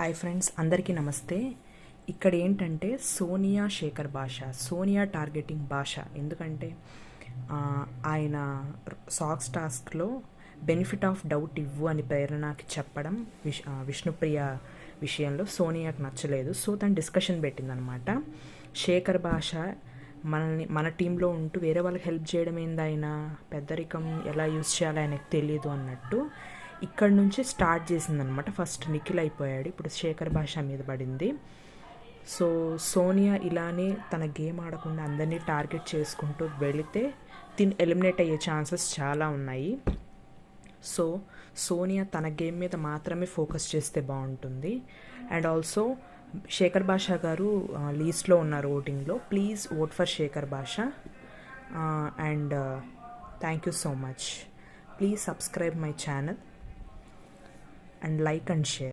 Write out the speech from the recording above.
Hi friends, అందరికీ నమస్తే. ఇక్కడ ఏంటంటే సోనియా శేఖర్ భాష, సోనియా టార్గెటింగ్ భాష. ఎందుకంటే ఆయన సాక్స్ టాస్క్లో బెనిఫిట్ ఆఫ్ డౌట్ ఇవ్వు అని ప్రేరణకి చెప్పడం విష్ణుప్రియ విషయంలో సోనియాకి నచ్చలేదు. సో తను డిస్కషన్ పెట్టిందనమాట. శేఖర్ భాష మన టీంలో ఉంటూ వేరే వాళ్ళకి హెల్ప్ చేయడం ఏంది, ఆయన పెద్దరికం ఎలా యూజ్ చేయాలో ఆయనకు తెలియదు అన్నట్టు ఇక్కడ నుంచి స్టార్ట్ చేసిందనమాట. ఫస్ట్ నిఖిల్ అయిపోయాడు, ఇప్పుడు శేఖర్ భాష మీద పడింది. సో సోనియా ఇలానే తన గేమ్ ఆడకుండా అందరినీ టార్గెట్ చేసుకుంటూ వెళితే ఎలిమినేట్ అయ్యే ఛాన్సెస్ చాలా ఉన్నాయి. సో సోనియా తన గేమ్ మీద మాత్రమే ఫోకస్ చేస్తే బాగుంటుంది. అండ్ ఆల్సో శేఖర్ భాష గారు లీస్ట్లో ఉన్నారు ఓటింగ్లో. ప్లీజ్ ఓట్ ఫర్ శేఖర్ భాష. And thank you so much. Please subscribe my channel and like and share.